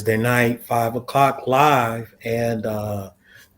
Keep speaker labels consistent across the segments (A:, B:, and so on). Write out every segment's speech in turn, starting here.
A: Wednesday night, 5 o'clock live. And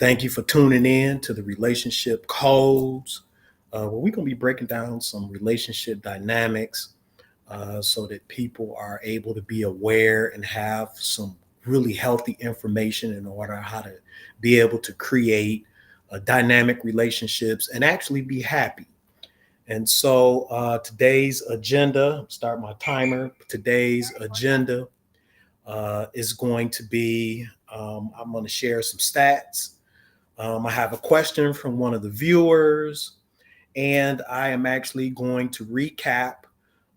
A: thank you for tuning in to the Relationship Codes, where we're going to be breaking down some relationship dynamics so that people are able to be aware and have some really healthy information in order how to be able to create dynamic relationships and actually be happy. And so today's agenda, start my timer. Today's agenda is going to be I'm going to share some stats. I have a question from one of the viewers, and I am actually going to recap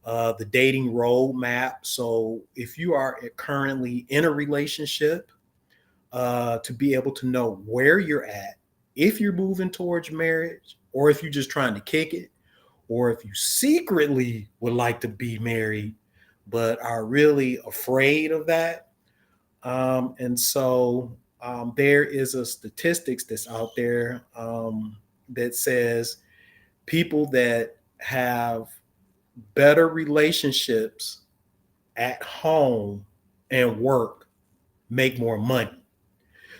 A: the dating roadmap. So if you are currently in a relationship, to be able to know where you're at, if you're moving towards marriage, or if you're just trying to kick it, or if you secretly would like to be married but are really afraid of that. And so there is a statistics that's out there that says people that have better relationships at home and work make more money.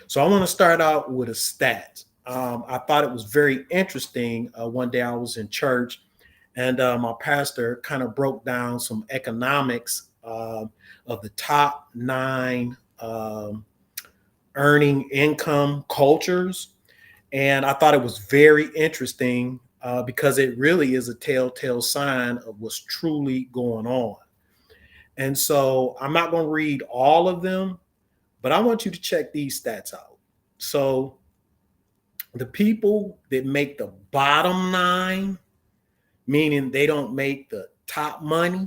A: So I want to start out with a stat. I thought it was very interesting. One day I was in church, and my pastor kind of broke down some economics of the top nine earning income cultures. And I thought it was very interesting because it really is a telltale sign of what's truly going on. And so I'm not going to read all of them, but I want you to check these stats out. So the people that make the bottom nine, meaning they don't make the top money,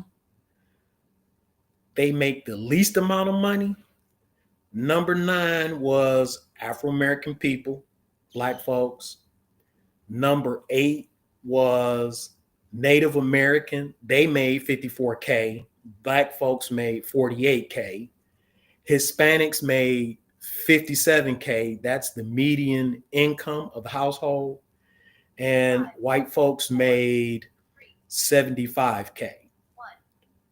A: they make the least amount of money. Number nine was Afro-American people, Black folks. Number eight was Native American. They made 54K. Black folks made 48K. Hispanics made 57K. That's the median income of the household. And white folks made 75K.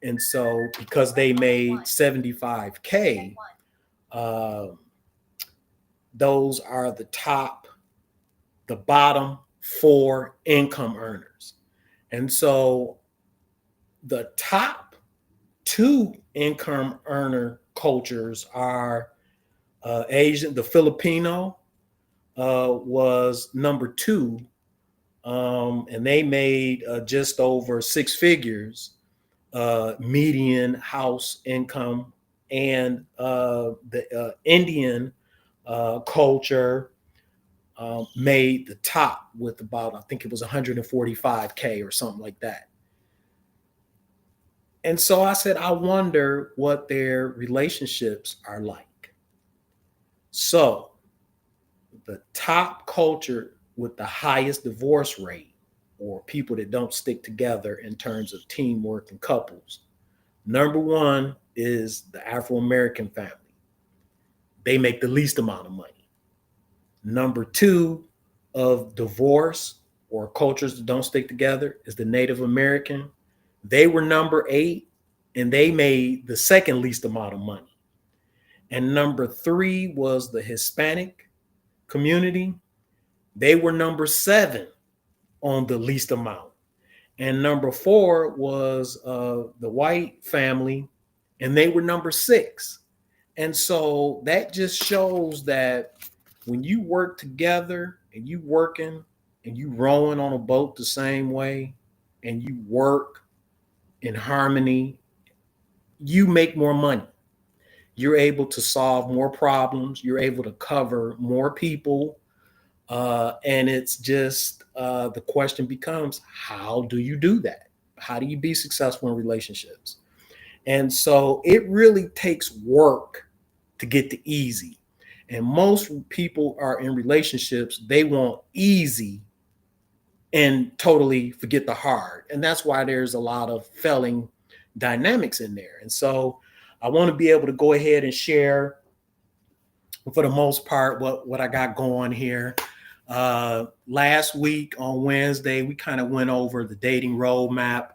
A: And so because they made 75K, those are the bottom four income earners. And so the top two income earner cultures are Asian. The Filipino was number two, and they made just over six figures median house income. And the Indian culture made the top with about, I think it was 145K or something like that. And so I said, I wonder what their relationships are like. So the top culture with the highest divorce rate, or people that don't stick together in terms of teamwork and couples, number one is the Afro-American family. They make the least amount of money. Number two of divorce or cultures that don't stick together is the Native American. They were number eight, and they made the second least amount of money. And number three was the Hispanic community. They were number seven on the least amount. And number four was the white family, and they were number six. And so that just shows that when you work together and you working and you rowing on a boat the same way and you work in harmony, you make more money. You're able to solve more problems. You're able to cover more people. And it's just the question becomes, how do you do that? How do you be successful in relationships? And so it really takes work to get to easy. And most people are in relationships, they want easy and totally forget the hard. And that's why there's a lot of failing dynamics in there. And so I want to be able to go ahead and share, for the most part, what I got going here. Last week on Wednesday, we kind of went over the dating roadmap,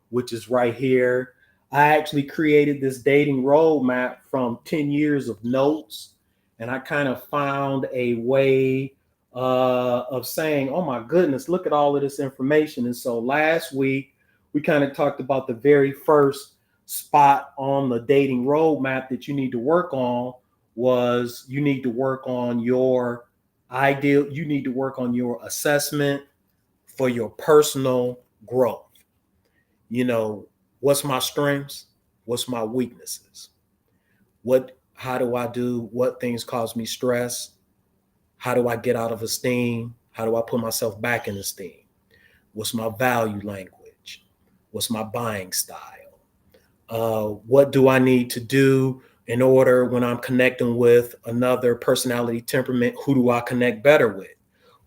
A: which is right here. I actually created this dating roadmap from 10 years of notes, and I kind of found a way of saying, oh my goodness, look at all of this information. And so last week, we kind of talked about the very first spot on the dating roadmap that you need to work on was you need to work on your you need to work on your assessment for your personal growth. You know, what's my strengths? What's my weaknesses? How do I do? What things cause me stress? How do I get out of esteem? How do I put myself back in esteem? What's my value language? What's my buying style? What do I need to do in order when I'm connecting with another personality temperament? Who do I connect better with?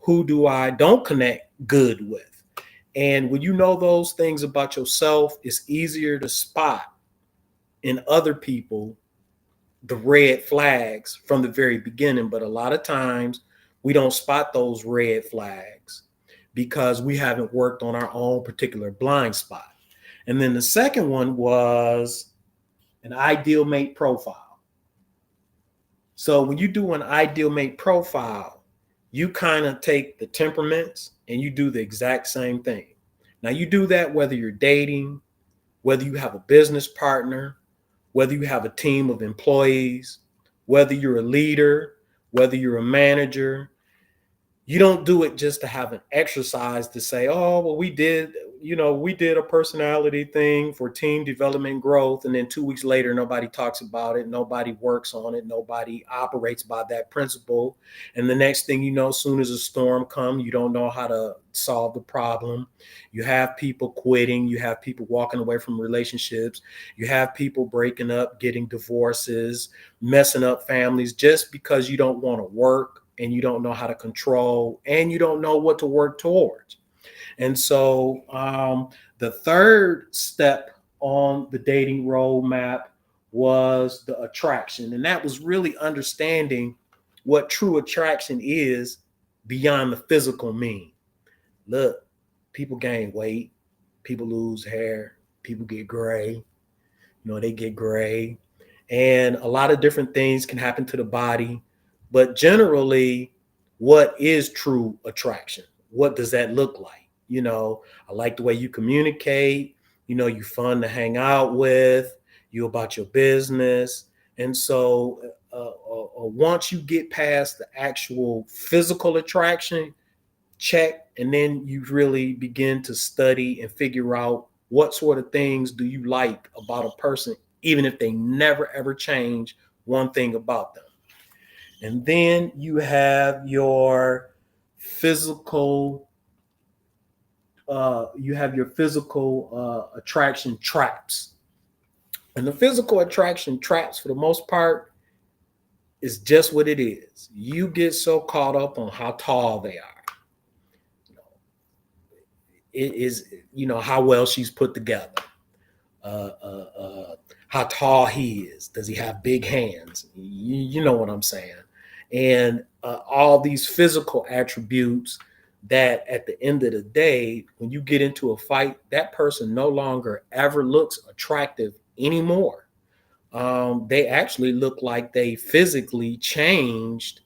A: Who do I don't connect good with? And when you know those things about yourself, it's easier to spot in other people the red flags from the very beginning. But a lot of times we don't spot those red flags because we haven't worked on our own particular blind spot. And then the second one was an ideal mate profile. So when you do an ideal mate profile, you kind of take the temperaments and you do the exact same thing. Now you do that whether you're dating, whether you have a business partner, whether you have a team of employees, whether you're a leader, whether you're a manager. You don't do it just to have an exercise to say, oh, well, we did a personality thing for team development growth. And then 2 weeks later, nobody talks about it. Nobody works on it. Nobody operates by that principle. And the next thing you know, as soon as a storm comes, you don't know how to solve the problem. You have people quitting. You have people walking away from relationships. You have people breaking up, getting divorces, messing up families just because you don't want to work and you don't know how to control and you don't know what to work towards. And so the third step on the dating roadmap was the attraction. And that was really understanding what true attraction is beyond the physical mean. Look, people gain weight, people lose hair, people get gray, they get gray. And a lot of different things can happen to the body. But generally, what is true attraction? What does that look like? I like the way you communicate. You're fun to hang out with. You about your business. And so once you get past the actual physical attraction, check, and then you really begin to study and figure out what sort of things do you like about a person, even if they never ever change one thing about them. And then you have your physical attraction traps. And the physical attraction traps, for the most part, is just what it is. You get so caught up on how tall they are. It is, how well she's put together. How tall he is. Does he have big hands? You know what I'm saying? And all these physical attributes that at the end of the day, when you get into a fight, that person no longer ever looks attractive anymore. They actually look like they physically changed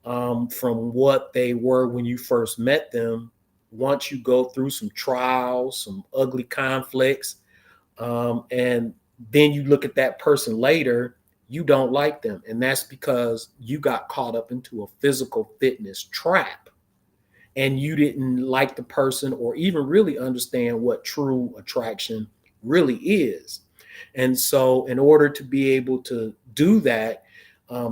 A: from what they were when you first met them. Once you go through some trials, some ugly conflicts, and then you look at that person later, you don't like them. And that's because you got caught up into a physical fitness trap and you didn't like the person or even really understand what true attraction really is. And so in order to be able to do that,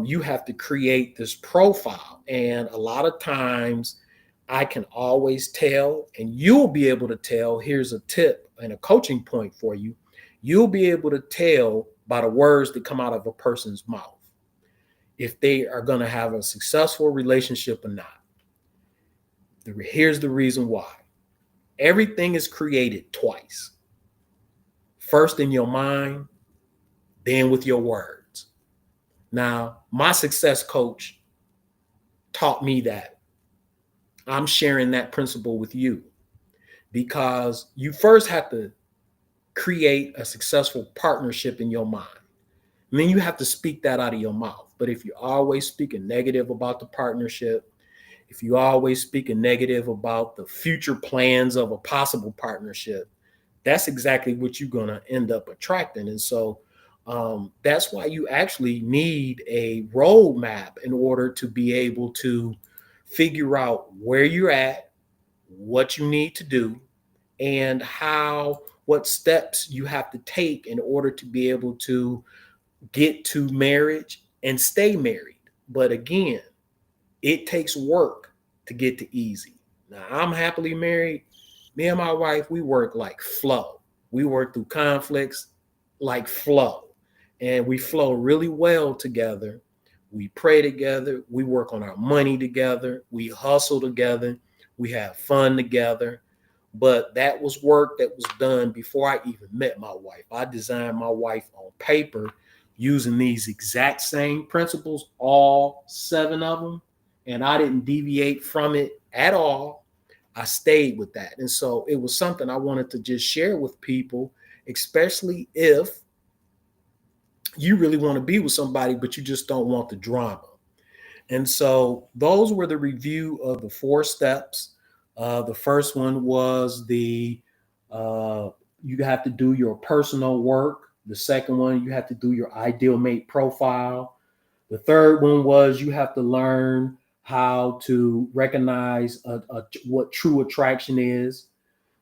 A: you have to create this profile. And a lot of times I can always tell, and you'll be able to tell. Here's a tip and a coaching point for you. You'll be able to tell by the words that come out of a person's mouth if they are going to have a successful relationship or not. Here's the reason why. Everything is created twice. First in your mind, then with your words. Now, my success coach taught me that. I'm sharing that principle with you because you first have to create a successful partnership in your mind. And then you have to speak that out of your mouth. But if you're always speaking negative about the partnership, if you always speaking negative about the future plans of a possible partnership, that's exactly what you're going to end up attracting. And so that's why you actually need a roadmap in order to be able to figure out where you're at, what you need to do, and what steps you have to take in order to be able to get to marriage and stay married. But again, it takes work to get to easy. Now, I'm happily married. Me and my wife, we work like flow. We work through conflicts like flow. And we flow really well together. We pray together. We work on our money together. We hustle together. We have fun together. But that was work that was done before I even met my wife. I designed my wife on paper using these exact same principles, all 7 of them. And I didn't deviate from it at all. I stayed with that. And so it was something I wanted to just share with people, especially if you really want to be with somebody, but you just don't want the drama. And so those were the review of the 4 steps. The first one was you have to do your personal work. The second one, you have to do your ideal mate profile. The third one was you have to learn how to recognize what true attraction is.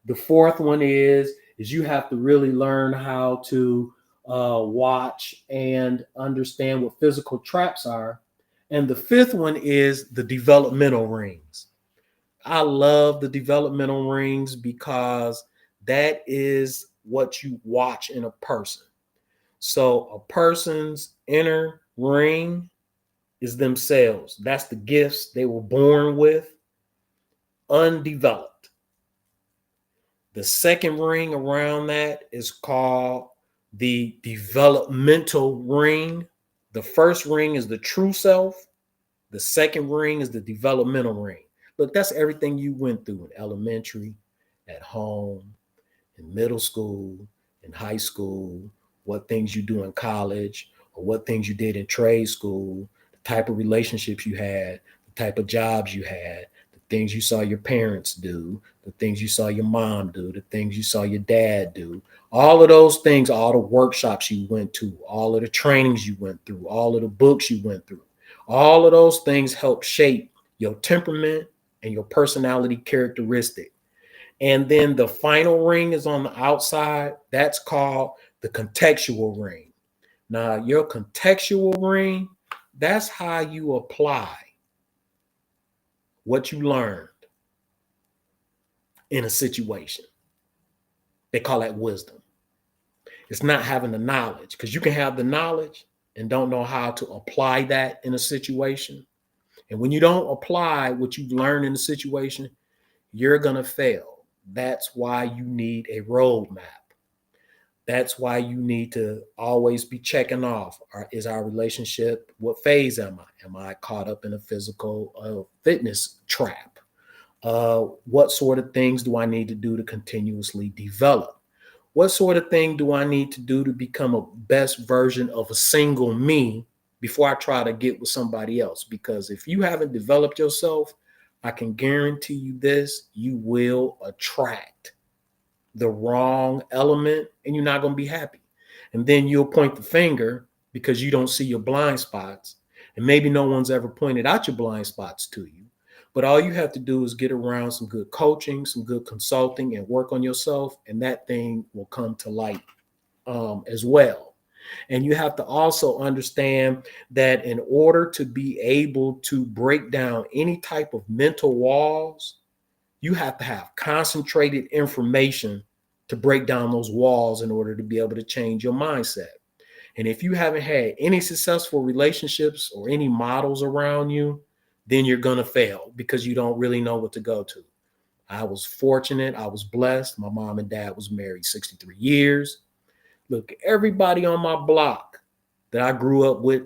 A: The fourth one is you have to really learn how to watch and understand what physical traps are. And the fifth one is the developmental rings. I love the developmental rings because that is what you watch in a person. So a person's inner ring is themselves. That's the gifts they were born with, undeveloped. The second ring around that is called the developmental ring. The first ring is the true self. The second ring is the developmental ring. Look, that's everything you went through in elementary, at home, in middle school, in high school, what things you do in college, or what things you did in trade school, the type of relationships you had, the type of jobs you had, the things you saw your parents do, the things you saw your mom do, the things you saw your dad do. All of those things, all the workshops you went to, all of the trainings you went through, all of the books you went through, all of those things help shape your temperament and your personality characteristic. And then the final ring is on the outside. That's called the contextual ring. Now, your contextual ring, that's how you apply what you learned in a situation. They call that wisdom. It's not having the knowledge, because you can have the knowledge and don't know how to apply that in a situation. And when you don't apply what you've learned in a situation, you're going to fail. That's why you need a roadmap. That's why you need to always be checking off. Is our relationship, what phase am I? Am I caught up in a physical fitness trap? What sort of things do I need to do to continuously develop? What sort of thing do I need to do to become a best version of a single me before I try to get with somebody else? Because if you haven't developed yourself, I can guarantee you this, you will attract the wrong element and you're not going to be happy. And then you'll point the finger because you don't see your blind spots. And maybe no one's ever pointed out your blind spots to you. But all you have to do is get around some good coaching, some good consulting, and work on yourself, and that thing will come to light as well. And you have to also understand that in order to be able to break down any type of mental walls, you have to have concentrated information to break down those walls in order to be able to change your mindset. And if you haven't had any successful relationships or any models around you, then you're going to fail because you don't really know what to go to. I was fortunate. I was blessed. My mom and dad was married 63 years. Look, everybody on my block that I grew up with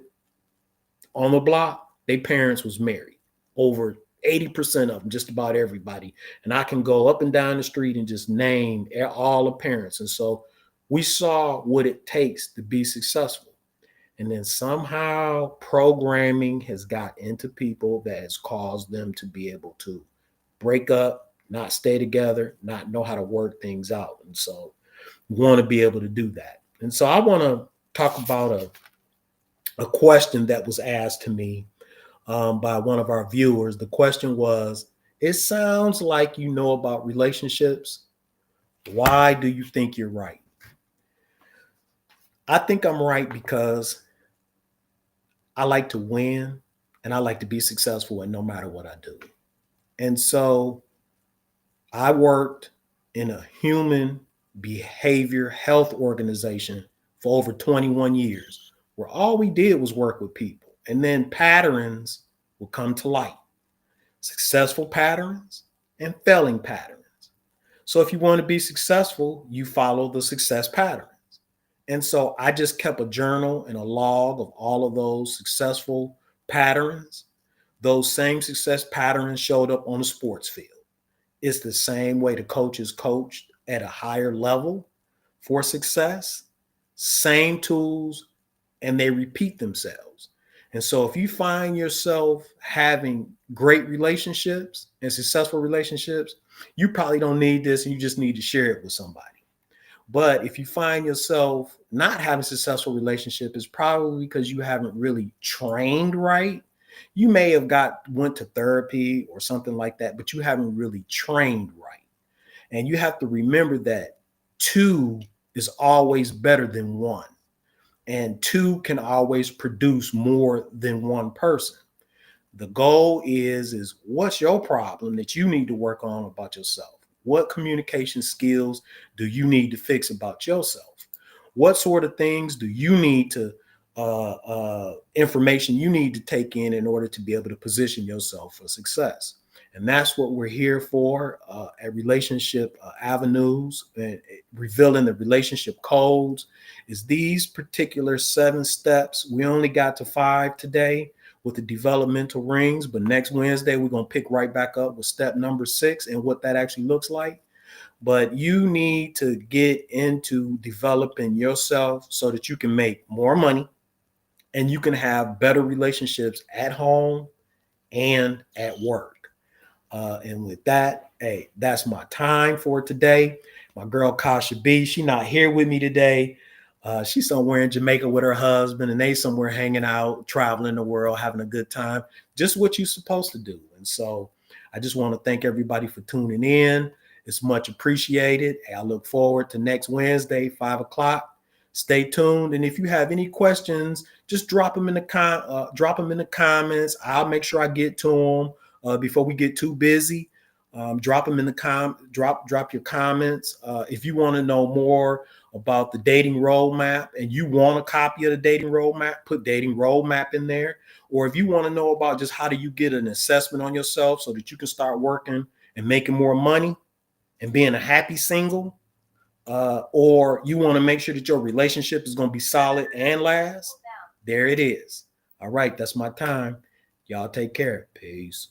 A: on the block, their parents was married. Over 80% of them, just about everybody. And I can go up and down the street and just name all the parents. And so We saw what it takes to be successful. And then somehow programming has got into people that has caused them to be able to break up, not stay together, not know how to work things out. And so we want to be able to do that. And so I want to talk about a question that was asked to me by one of our viewers. The question was, it sounds like you know about relationships. Why do you think you're right? I think I'm right because I like to win and I like to be successful and no matter what I do. And so I worked in a human behavior health organization for over 21 years, where all we did was work with people. And then patterns will come to light, successful patterns and failing patterns. So if you want to be successful, you follow the success patterns. And so I just kept a journal and a log of all of those successful patterns. Those same success patterns showed up on the sports field. It's the same way the coaches coached at a higher level for success, same tools, and they repeat themselves. And so if you find yourself having great relationships and successful relationships, you probably don't need this and you just need to share it with somebody. But if you find yourself not having successful relationship, it's probably because you haven't really trained right. You may have went to therapy or something like that, but you haven't really trained right. And you have to remember that two is always better than one. And two can always produce more than one person. The goal is what's your problem that you need to work on about yourself? What communication skills do you need to fix about yourself? What sort of things do you need to information you need to take in order to be able to position yourself for success? And that's what we're here for at Relationship Avenues, and revealing the relationship codes is these particular 7 steps. We only got to 5 today with the developmental rings, but next Wednesday we're going to pick right back up with step number 6 and what that actually looks like. But you need to get into developing yourself so that you can make more money and you can have better relationships at home and at work. And with that, hey, that's my time for today. My girl Kasha B, she not here with me today. She's somewhere in Jamaica with her husband, and they somewhere hanging out, traveling the world, having a good time. Just what you're supposed to do. And so I just want to thank everybody for tuning in. It's much appreciated. I look forward to next Wednesday, 5 o'clock. Stay tuned. And if you have any questions, just drop them in the comments. I'll make sure I get to them before we get too busy. Drop them in the drop your comments. If you want to know more about the dating roadmap and you want a copy of the dating roadmap, put dating roadmap in there. Or if you want to know about just how do you get an assessment on yourself so that you can start working and making more money and being a happy single, or you want to make sure that your relationship is going to be solid and last, there it is. All right, that's my time. Y'all take care. Peace.